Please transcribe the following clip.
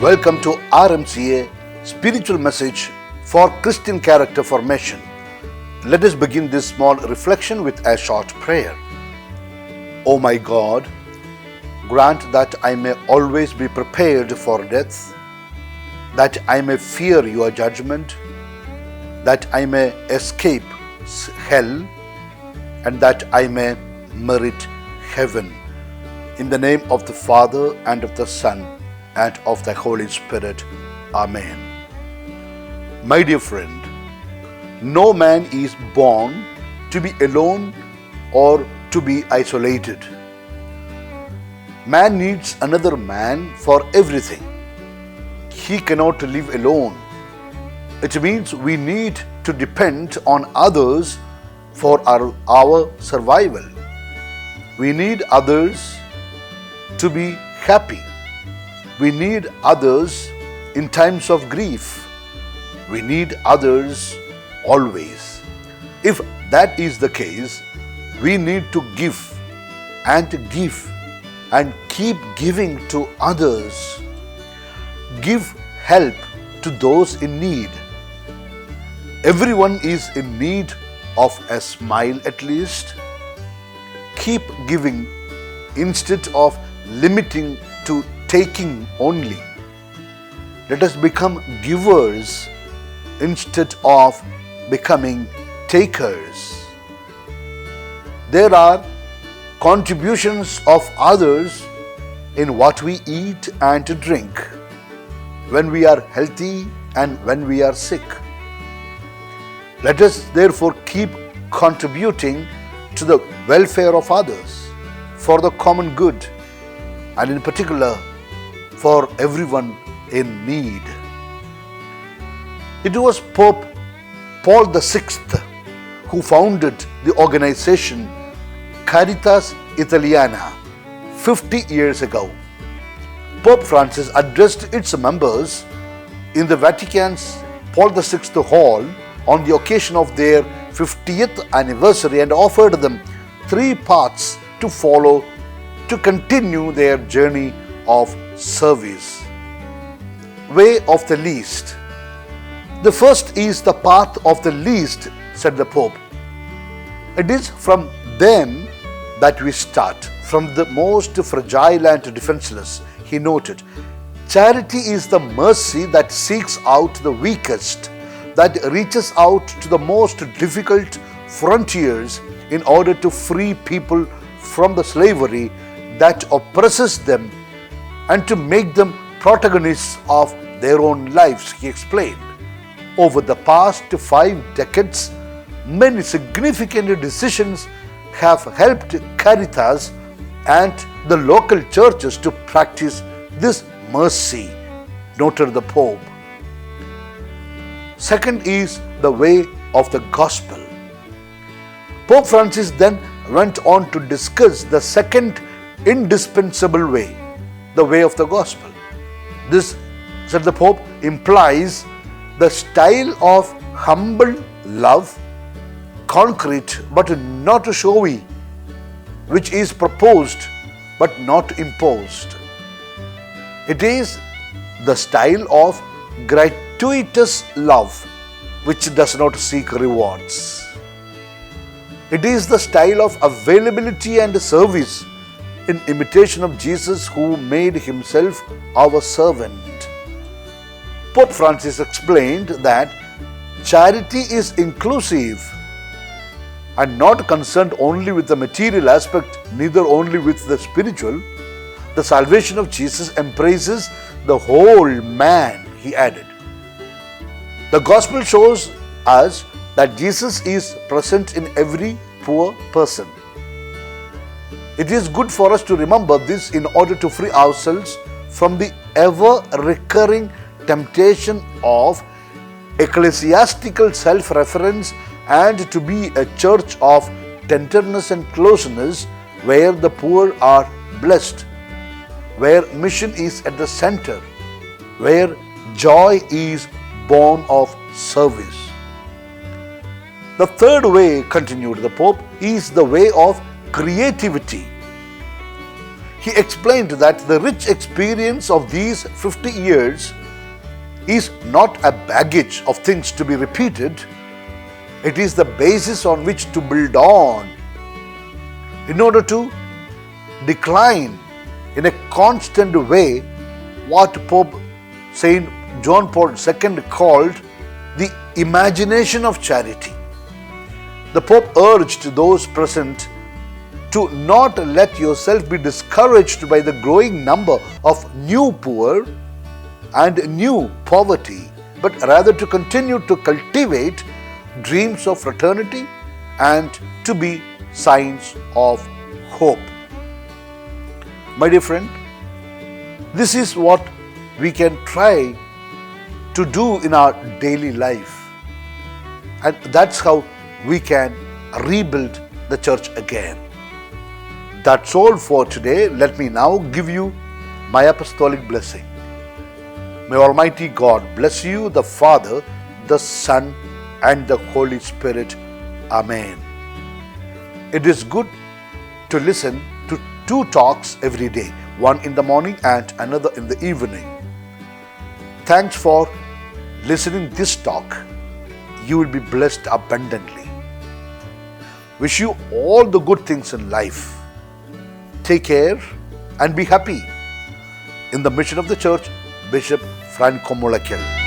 Welcome to RMCA Spiritual Message for Christian Character Formation. Let us begin this small reflection with a short prayer. O my God, grant that I may always be prepared for death, that I may fear your judgment, that I may escape hell, and that I may merit heaven. In the name of the Father, and of the Son, and of the Holy Spirit. Amen. My dear friend, no man is born to be alone or to be isolated. Man needs another man for everything. He cannot live alone. It means we need to depend on others for our survival. We need others to be happy. We need others in times of grief. We need others always. If that is the case, we need to give and keep giving to others. Give help to those in need. Everyone is in need of a smile at least. Keep giving instead of limiting to taking only. Let us become givers instead of becoming takers. There are contributions of others in what we eat and drink, when we are healthy and when we are sick. Let us therefore keep contributing to the welfare of others, for the common good, and in particular for everyone in need. It was Pope Paul VI who founded the organization Caritas Italiana 50 years ago. Pope Francis addressed its members in the Vatican's Paul VI Hall on the occasion of their 50th anniversary and offered them 3 paths to follow to continue their journey of service. Way of the least. The first is the path of the least, said the Pope. It is from them that we start, from the most fragile and defenseless. He noted, charity is the mercy that seeks out the weakest, that reaches out to the most difficult frontiers in order to free people from the slavery that oppresses them and to make them protagonists of their own lives, he explained. Over the past 5 decades, many significant decisions have helped Caritas and the local churches to practice this mercy, noted the Pope. Second is the way of the gospel. Pope Francis then went on to discuss the second indispensable way, the way of the gospel. This, said the Pope, implies the style of humble love, concrete but not showy, which is proposed but not imposed. It is the style of gratuitous love, which does not seek rewards. It is the style of availability and service, in imitation of Jesus, who made himself our servant. Pope Francis explained that charity is inclusive and not concerned only with the material aspect, neither only with the spiritual. The salvation of Jesus embraces the whole man, he added. The gospel shows us that Jesus is present in every poor person. It is good for us to remember this in order to free ourselves from the ever-recurring temptation of ecclesiastical self-reference and to be a church of tenderness and closeness, where the poor are blessed, where mission is at the center, where joy is born of service. The third way, continued the Pope, is the way of creativity. he explained that the rich experience of these 50 years is not a baggage of things to be repeated. It is the basis on which to build on in order to decline in a constant way what Pope Saint John Paul II called the imagination of charity. The Pope urged those present to not let yourself be discouraged by the growing number of new poor and new poverty, but rather to continue to cultivate dreams of fraternity and to be signs of hope. My dear friend, this is what we can try to do in our daily life, and that's how we can rebuild the church again. That's all for today. Let me now give you my apostolic blessing. May Almighty God bless you, the Father, the Son, and the Holy Spirit. Amen. It is good to listen to 2 talks every day, one in the morning and another in the evening. Thanks for listening this talk. You will be blessed abundantly. Wish you all the good things in life. Take care and be happy. In the mission of the church, Bishop Franco Mullaikil.